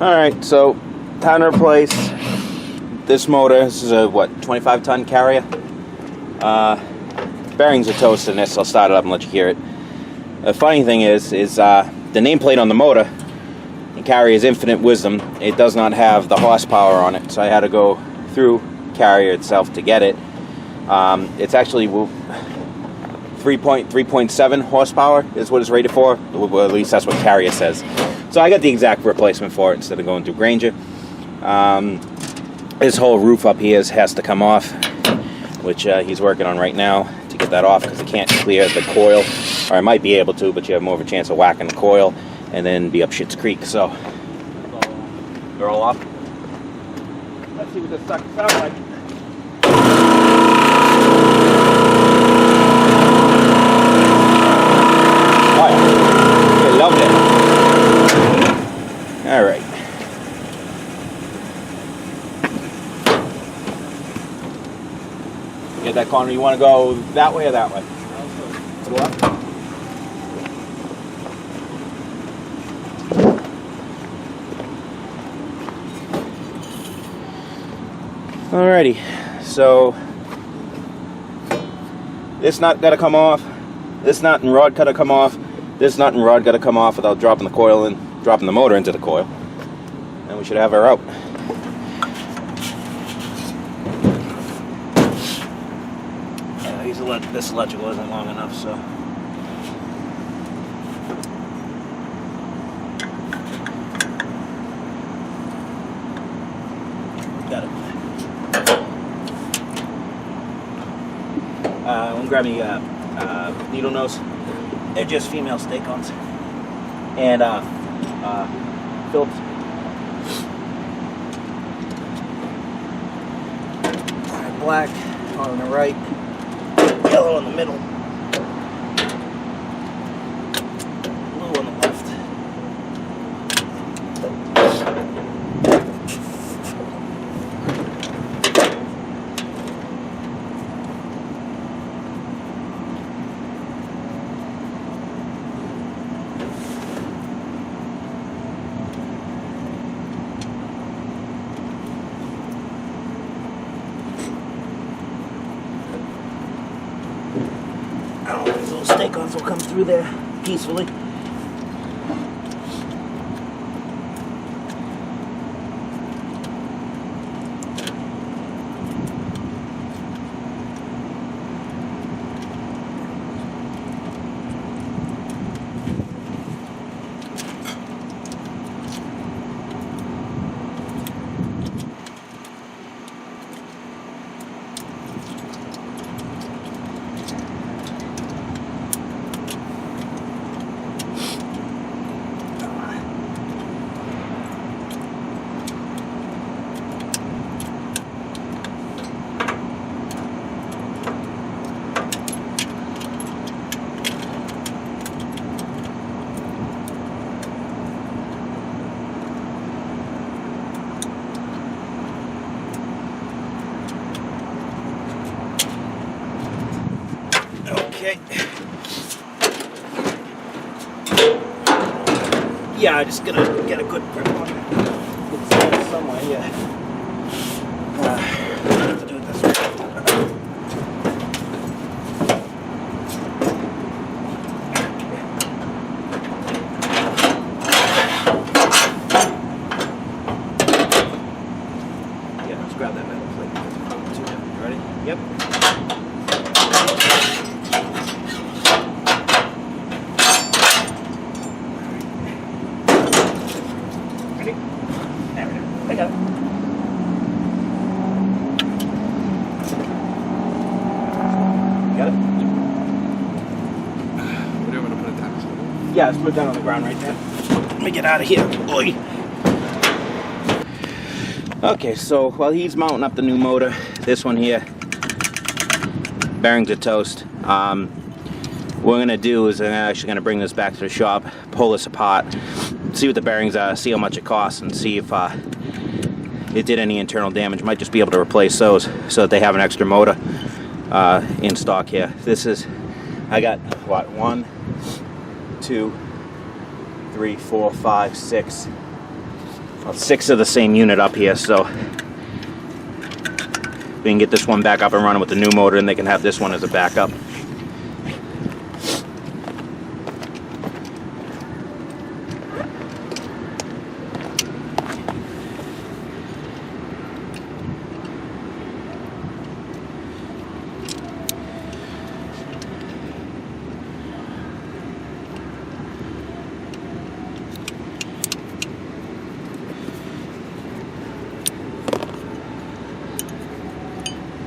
Alright, so time to replace this motor. This is a, what, 25-ton carrier? Bearings are toasted in this, so I'll start it up and let you hear it. The funny thing is the nameplate on the motor, the Carrier's Infinite Wisdom, it does not have the horsepower on it, so I had to go through Carrier itself to get it. It's actually 3.7 horsepower is what it's rated for. Well, at least that's what Carrier says. So I got the exact replacement for it instead of going through Granger. This whole roof up here has to come off, which he's working on right now to get that off because it can't clear the coil, or I might be able to, but you have more of a chance of whacking the coil and then be up Shit's Creek. So they're all off. Let's see what this sucker sounds like. Oh yeah, I love it. All right. Get that corner. You want to go that way or that way? To the left. Alrighty, so this nut got to come off. This nut and rod got to come off. This nut and rod got to come off without dropping the coil and dropping the motor into the coil. And we should have her out. This electrical isn't long enough, so. Got it. I'm grabbing needle nose. They're just female stake-ons. And Phillips. Black on the right. Yellow in the middle, blue on the left. These little stake-ons will come through there peacefully. Okay. Yeah, I just gotta get a good grip on it. It's somewhere here. I have to do it this way. Yeah, let's grab that metal plate. You ready? Yep. I got it. Got it? What do you want to put it down? Yeah, let's put it down on the ground right there. Let me get out of here. Boy. Okay, so while he's mounting up the new motor, this one here, bearings are toast. What we're going to do is I'm actually going to bring this back to the shop, pull this apart, see what the bearings are, see how much it costs, and see if it did any internal damage. Might just be able to replace those so that they have an extra motor in stock here. This is, I got what, 1, 2, 3, 4, 5, 6, 6 of the same unit up here, so we can get this one back up and running with the new motor, and they can have this one as a backup.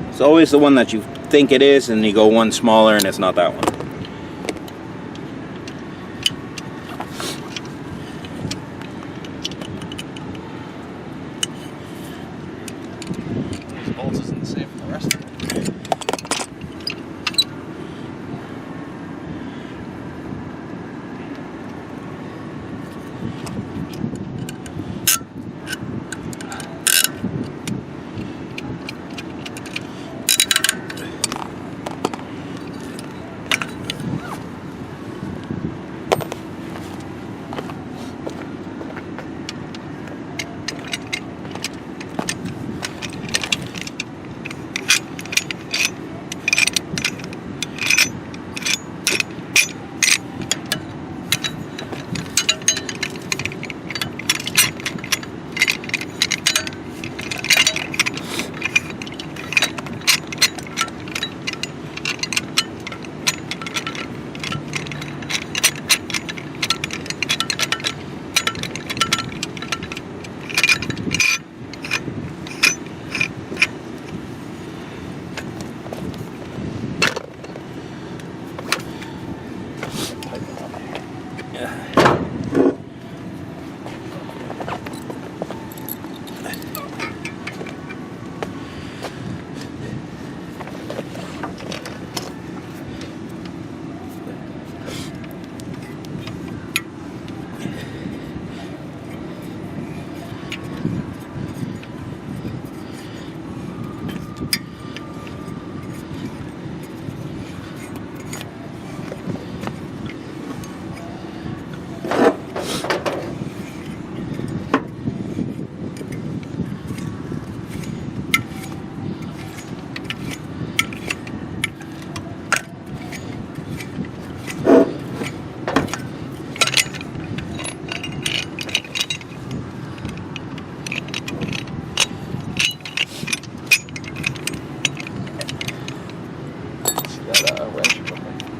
It's always the one that you think it is, and you go one smaller and it's not that one. These bolts isn't the same from the rest of them.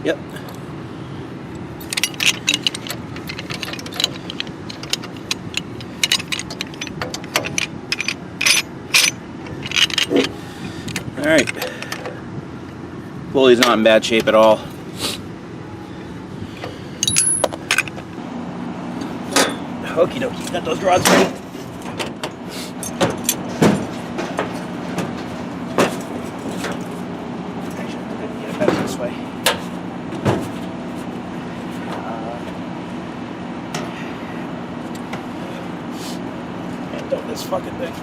Yep. All right. Pulley's not in bad shape at all. Okie dokie, got those rods ready. Actually, I can get it better this way. This fucking thing.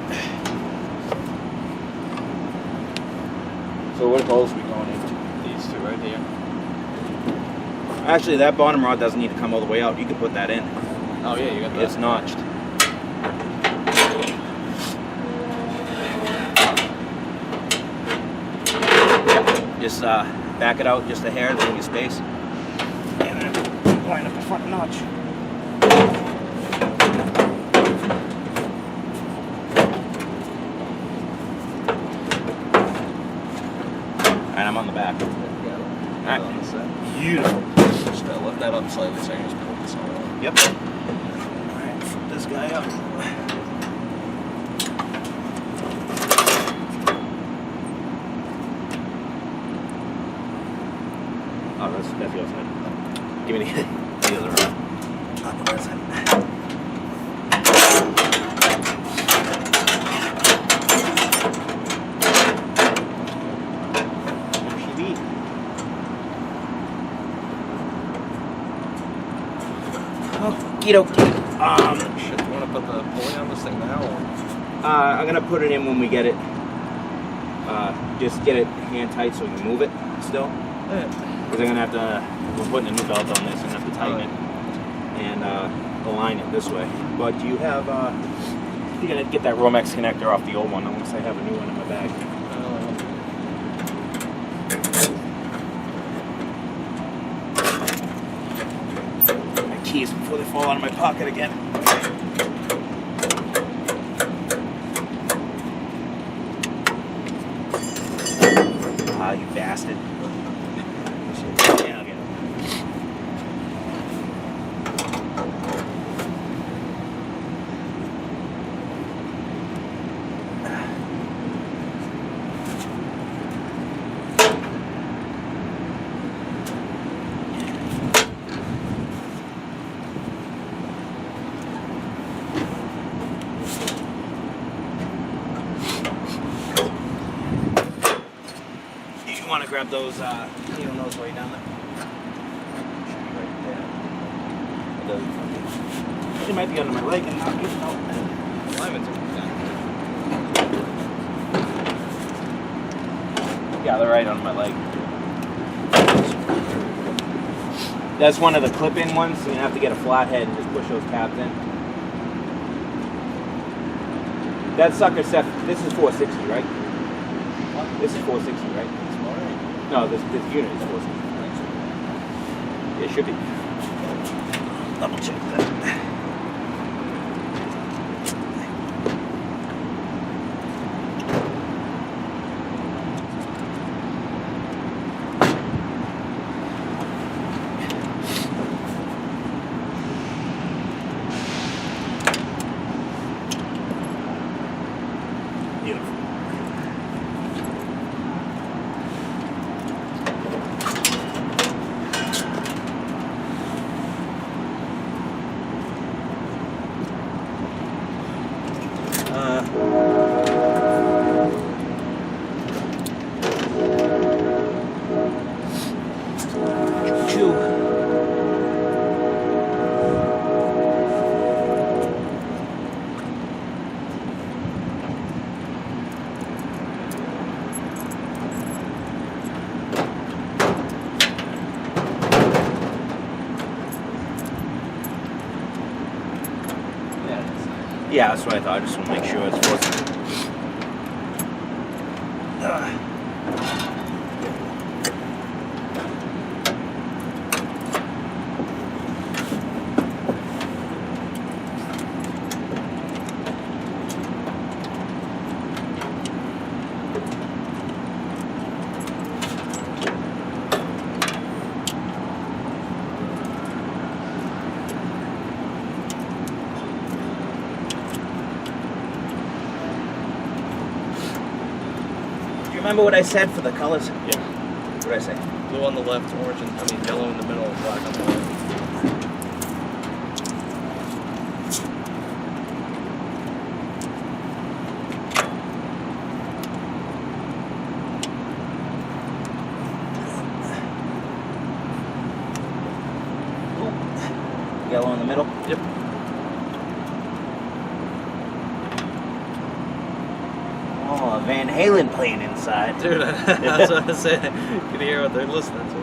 So what holes are we going into? These two right here. Actually, that bottom rod doesn't need to come all the way out. You can put that in. Oh yeah, you got that. It's notched. Yep. Just back it out just a hair, leave you space, and then line up the front notch. And I'm on the back. Alright. Beautiful. Just gotta lift that up slightly so I can just pull this all out. Yep. Alright, flip this guy up. Oh, that's the other side. Give me the other side. On the other side. Okie dokie. Shit, you want to put the pulley on this thing now? Or? I'm gonna put it in when we get it. Just get it hand tight so we can move it still. Yeah. Because I'm gonna have to. We're putting a new belt on this and have to tighten it and align it this way. But do you have You gotta get that Romex connector off the old one unless I have a new one in my bag. My keys before they fall out of my pocket again. Ah, you bastard. Yeah, I'll get it. You want to grab those needle right down there? Should be right there. It might be under my leg and not even know. Alignment's Yeah, they're right on my leg. That's one of the clip-in ones, so you have to get a flathead and just push those tabs in. That sucker set, this is 460, right? This is 460, right? No, this unit is 460. It should be. Double check that. Beautiful. Yeah, that's what I thought. I just want to make sure it's working. Remember what I said for the colors? Yeah. What did I say? Blue on the left, orange, yellow in the middle, and black on the right. Yellow in the middle? Yep. Oh, Van Halen playing inside. Dude, that's what I said. You can hear what they're listening to.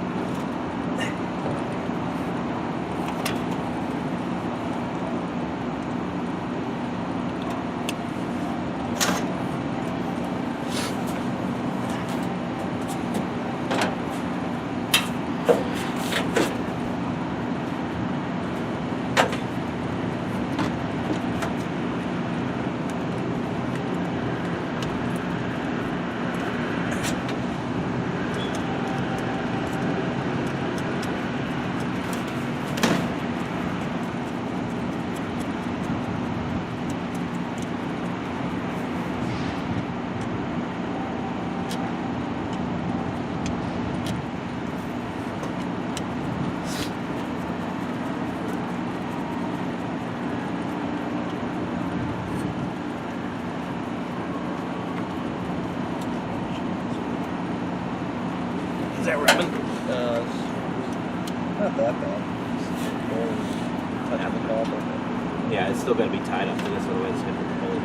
Is that ribbon? Not that bad. Touching the ball, but Yeah, it's still going to be tied up to this, otherwise it's going to be pulley.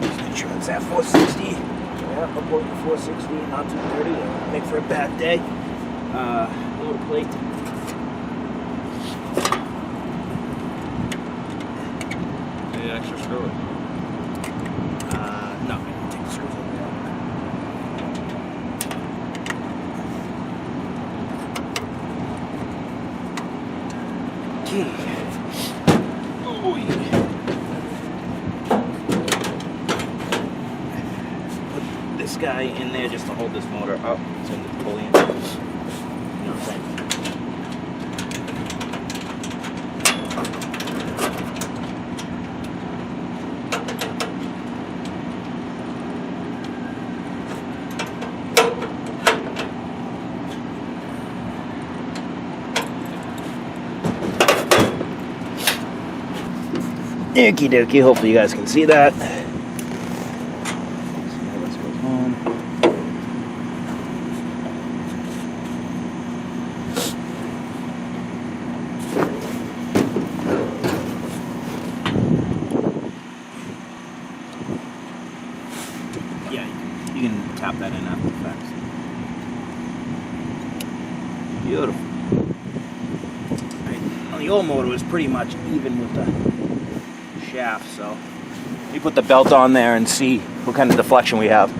Just make sure it's at 460. Yeah, I'm going to 460, not 230. Make for a bad day. Load plate. an extra screw in? No, I didn't take the screws over there. Okay. Oh, yeah. Put this guy in there just to hold this motor up so I can pull in. You know what I'm saying? Okie dokie, hopefully you guys can see that. Let's go home. Yeah, you can tap that in after the fact. Beautiful. Right. Well, the old motor was pretty much even with the shaft, so we put the belt on there and see what kind of deflection we have.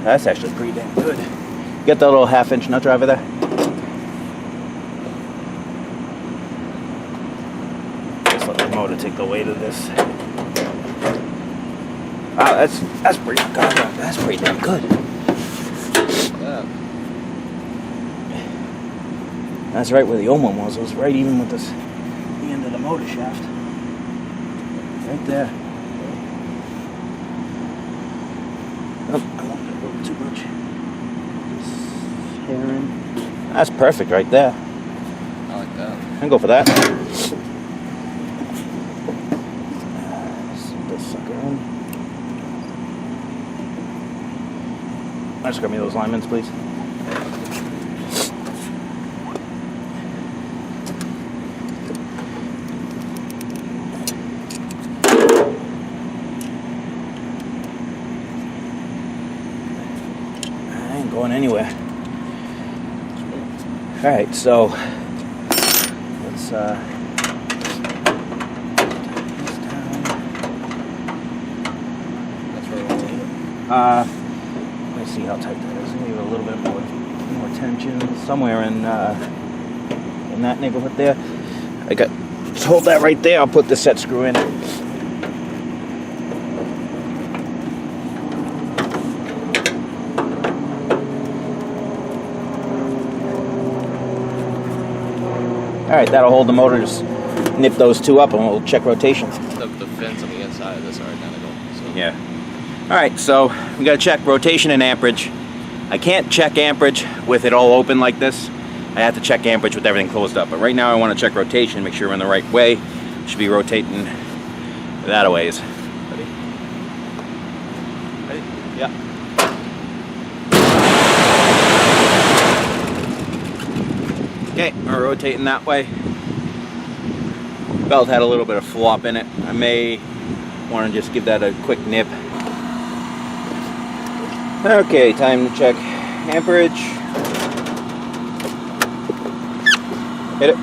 That's actually pretty damn good. Get that little 1/2-inch nut driver there. Just let the motor take the weight of this. Wow, that's pretty good. That's pretty damn good. Yeah. That's right where the old one was. It was right even with this, the end of the motor shaft. Right there. Oh, I won't let go too much. Just hair in. That's perfect right there. I like that. I can go for that. Slip this sucker in. Just grab me those alignments, please. Going anywhere. All right, so let's That's where we'll take it. let me see how tight that is. Maybe a little bit more tension somewhere in that neighborhood there. Just hold that right there. I'll put the set screw in. Alright, that'll hold the motor. Just nip those two up and we'll check rotation. The fins on the inside of this are identical. So. Yeah. Alright, so we gotta check rotation and amperage. I can't check amperage with it all open like this. I have to check amperage with everything closed up. But right now I want to check rotation, make sure we're in the right way. Should be rotating that a ways. Ready? Ready? Yeah. Okay, we're rotating that way. Belt had a little bit of flop in it. I may want to just give that a quick nip. Okay, time to check amperage. Hit it.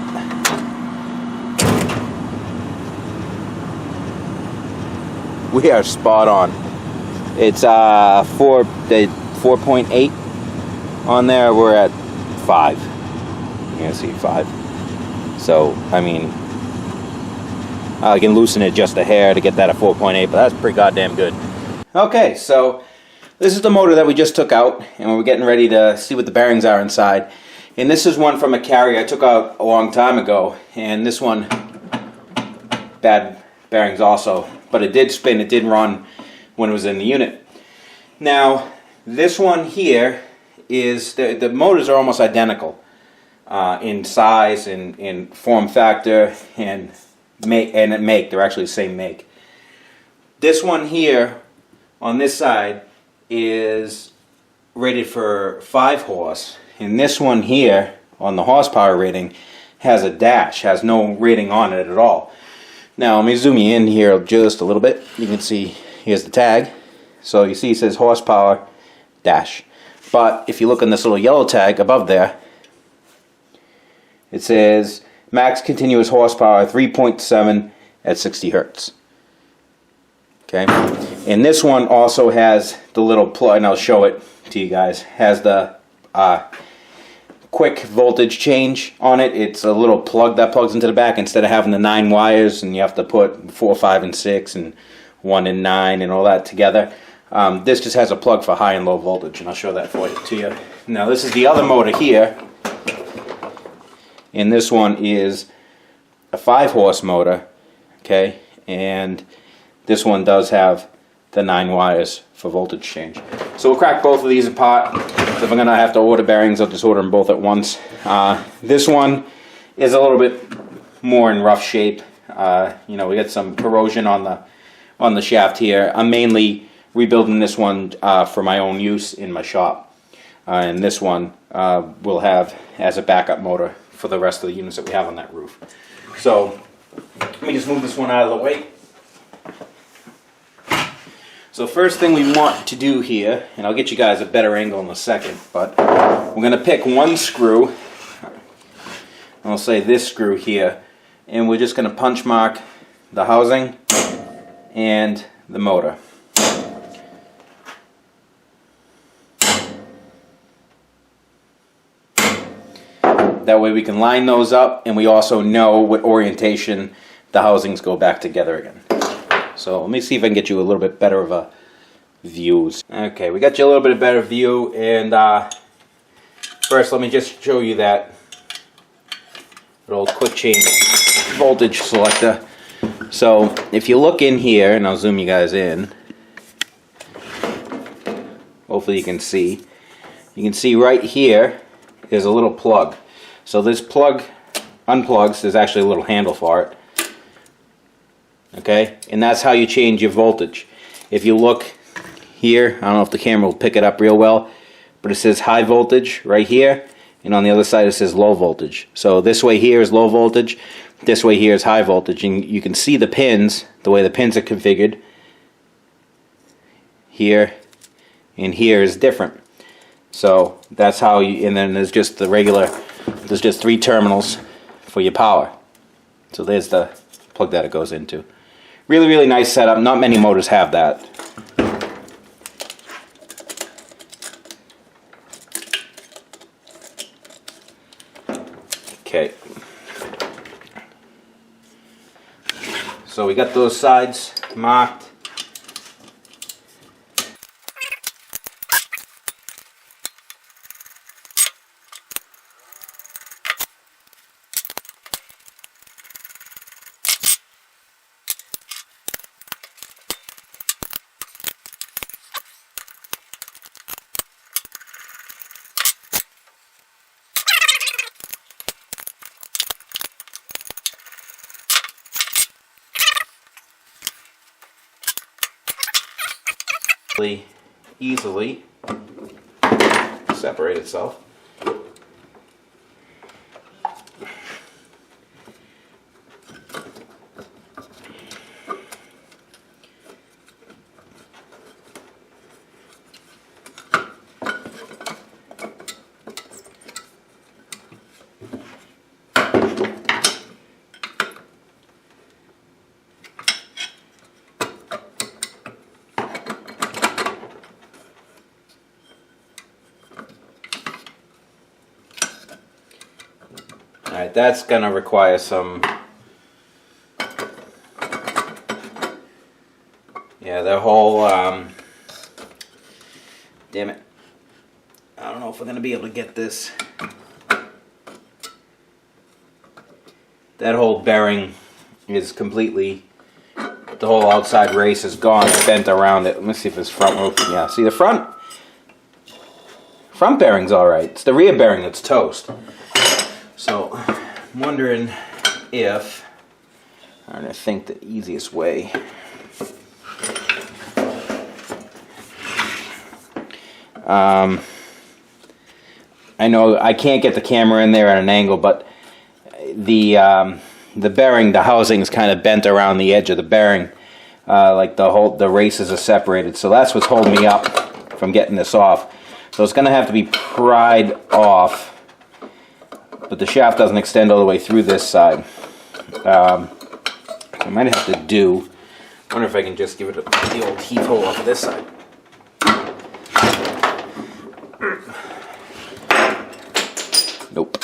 We are spot on. It's 4.8 on there. We're at 5. You're gonna see 5. So I mean, I can loosen it just a hair to get that at 4.8, but that's pretty goddamn good. Okay, so this is the motor that we just took out, and we're getting ready to see what the bearings are inside. And this is one from a carrier I took out a long time ago, and this one, bad bearings also, but it did spin, it did run when it was in the unit. Now, this one here is, the motors are almost identical in size, in form factor, and make. They're actually the same make. This one here, on this side, is rated for 5 horse, and this one here on the horsepower rating has a dash, has no rating on it at all. Now let me zoom you in here just a little bit. You can see here's the tag. So you see it says horsepower dash. But if you look on this little yellow tag above there, it says max continuous horsepower 3.7 at 60 hertz. Okay, and this one also has the little plug, and I'll show it to you guys, has the quick voltage change on it. It's a little plug that plugs into the back instead of having the 9 wires and you have to put 4, 5, and 6 and 1 and 9 and all that together. This just has a plug for high and low voltage, and I'll show that for you to you. Now this is the other motor here, and this one is a 5 horse motor, okay, and this one does have the 9 wires for voltage change. So we'll crack both of these apart. So if I'm going to have to order bearings, I'll just order them both at once. This one is a little bit more in rough shape. You know, we got some corrosion on the shaft here. I'm mainly rebuilding this one for my own use in my shop. And this one we'll have as a backup motor for the rest of the units that we have on that roof. So let me just move this one out of the way. So first thing we want to do here, and I'll get you guys a better angle in a second, but we're going to pick one screw, I'll say this screw here, and we're just going to punch mark the housing and the motor. That way we can line those up, and we also know what orientation the housings go back together again. So let me see if I can get you a little bit better of a view. Okay, we got you a little bit better view, and first let me just show you that little quick change voltage selector. So if you look in here, and I'll zoom you guys in, hopefully you can see right here is a little plug. So this plug unplugs, there's actually a little handle for it. Okay, and that's how you change your voltage. If you look here, I don't know if the camera will pick it up real well, but it says high voltage right here, and on the other side it says low voltage. So this way here is low voltage, this way here is high voltage, and you can see the pins, the way the pins are configured. Here and here is different. So that's how you, and then there's just the regular, there's just 3 terminals for your power. So there's the plug that it goes into. Really, really nice setup. Not many motors have that. Okay. So we got those sides marked. Easily separate itself. Alright, that's gonna require some, yeah, the whole, damn it, I don't know if we're gonna be able to get this, that whole bearing is completely, the whole outside race is gone, bent around it. Let me see if it's front open. Yeah, see the front bearing's alright, it's the rear bearing that's toast. So, I'm wondering if, I think the easiest way, I know I can't get the camera in there at an angle, but the bearing, the housing is kind of bent around the edge of the bearing, like the races are separated. So that's what's holding me up from getting this off. So it's going to have to be pried off, but the shaft doesn't extend all the way through this side. I might have to do. I wonder if I can just give it the old heave hole off of this side. Nope.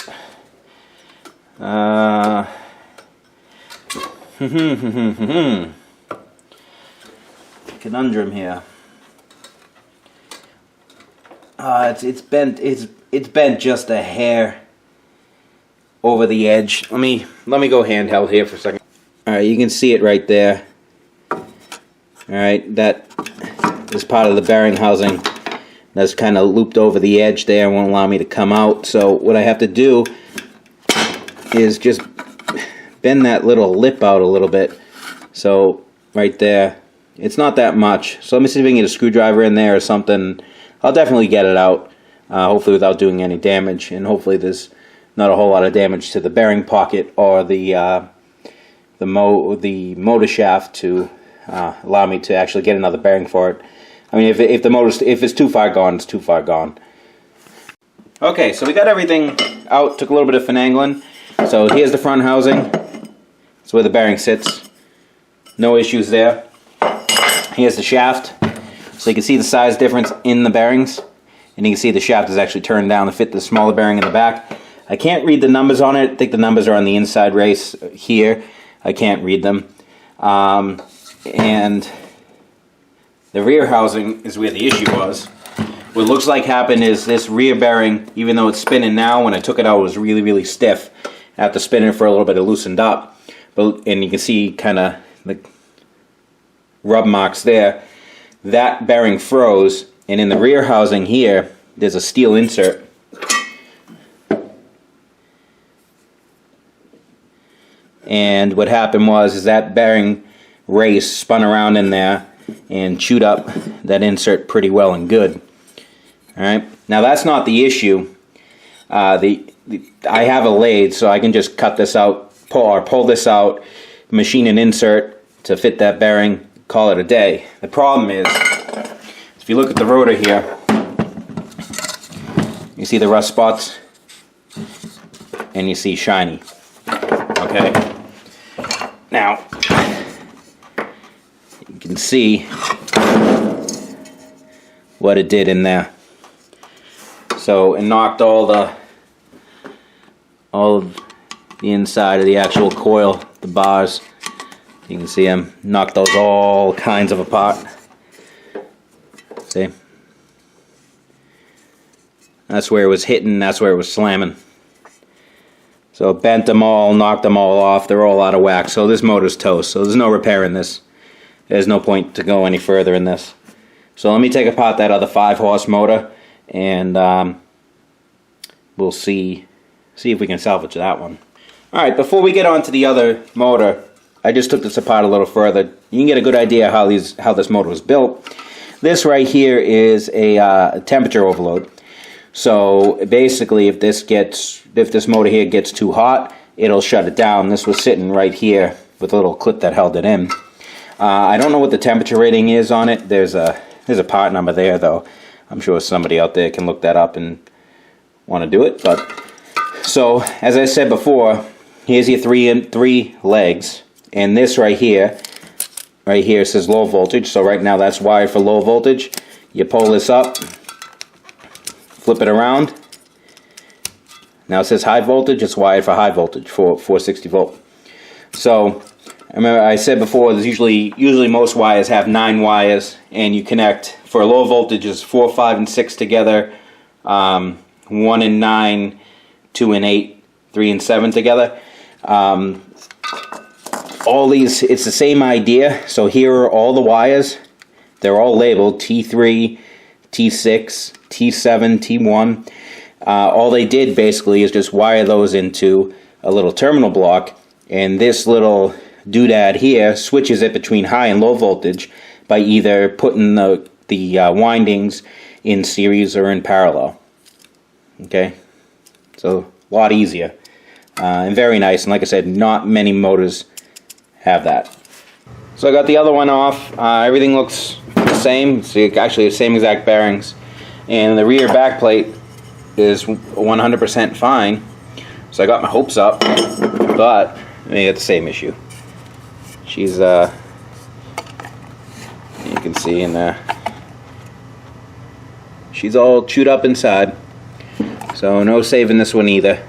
Conundrum here. It's bent. It's bent just a hair over the edge. Let me go handheld here for a second. All right, you can see it right there. All right, that is part of the bearing housing. That's kind of looped over the edge there and won't allow me to come out. So what I have to do is just bend that little lip out a little bit. So right there, it's not that much. So let me see if I can get a screwdriver in there or something. I'll definitely get it out, hopefully without doing any damage, and hopefully there's not a whole lot of damage to the bearing pocket or the motor shaft to allow me to actually get another bearing for it. I mean, if it's too far gone, it's too far gone. Okay, so we got everything out. Took a little bit of finagling. So here's the front housing. That's where the bearing sits. No issues there. Here's the shaft. So you can see the size difference in the bearings, and you can see the shaft is actually turned down to fit the smaller bearing in the back. I can't read the numbers on it. I think the numbers are on the inside race here. I can't read them. And the rear housing is where the issue was. What looks like happened is this rear bearing, even though it's spinning now, when I took it out it was really, really stiff. After spinning for a little bit it loosened up. And you can see kind of the rub marks there. That bearing froze, and in the rear housing here there's a steel insert. And what happened was that bearing race spun around in there and chewed up that insert pretty well and good. Alright, now that's not the issue. I have a lathe, so I can just cut this out, pull this out, machine an insert to fit that bearing, call it a day. The problem is, if you look at the rotor here, you see the rust spots and you see shiny. Okay, now you can see what it did in there. So it knocked all of the inside of the actual coil, the bars. You can see them, knocked those all kinds of apart. See? That's where it was hitting, that's where it was slamming. So it bent them all, knocked them all off, they're all out of whack. So this motor's toast, so there's no repair in this. There's no point to go any further in this. So let me take apart that other 5-horse motor, and we'll see if we can salvage that one. Alright, before we get on to the other motor, I just took this apart a little further. You can get a good idea how this motor was built. This right here is a temperature overload. So basically, if this motor here gets too hot, it'll shut it down. This was sitting right here with a little clip that held it in. I don't know what the temperature rating is on it. There's a part number there, though. I'm sure somebody out there can look that up and want to do it. But so, as I said before, here's your three legs, and this right here says low voltage. So right now that's wired for low voltage. You pull this up, flip it around. Now it says high voltage. It's wired for high voltage, for 460 volt. So remember I said before, there's usually most wires have 9 wires, and you connect for low voltages 4, 5, and 6 together, 1 and 9, 2 and 8, 3 and 7 together. All these, it's the same idea. So here are all the wires. They're all labeled T3, T6, T7, T1. All they did basically is just wire those into a little terminal block, and this little doodad here switches it between high and low voltage by either putting the windings in series or in parallel. Okay, so a lot easier and very nice. And like I said, not many motors have that. So I got the other one off. Everything looks the same. It's actually the same exact bearings, and the rear back plate is 100% fine. So I got my hopes up, but I got the same issue. She's you can see in there, she's all chewed up inside. So no saving this one either.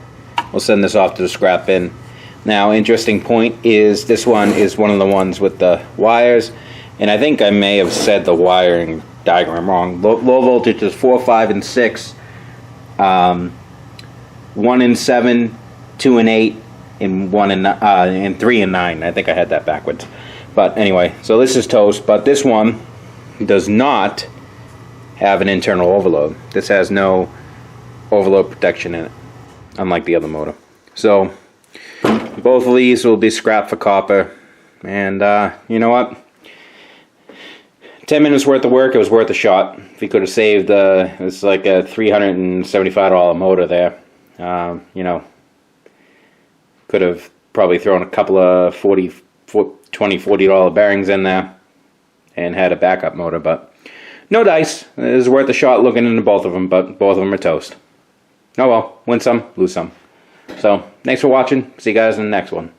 We'll send this off to the scrap bin. Now, interesting point is this one is one of the ones with the wires, and I think I may have said the wiring diagram wrong. Low voltage is 4, 5, and 6, 1 and 7, 2 and 8, and 1 and 3 and 9. I think I had that backwards. But anyway, so this is toast. But this one does not have an internal overload. This has no overload protection in it, unlike the other motor. So both of these will be scrapped for copper, and you know what? 10 minutes worth of work, it was worth a shot. If you could have saved, it's like a $375 motor there. You know, could have probably thrown a couple of $20-$40 bearings in there and had a backup motor, but no dice. It was worth a shot looking into both of them, but both of them are toast. Oh well, win some, lose some. So, thanks for watching. See you guys in the next one.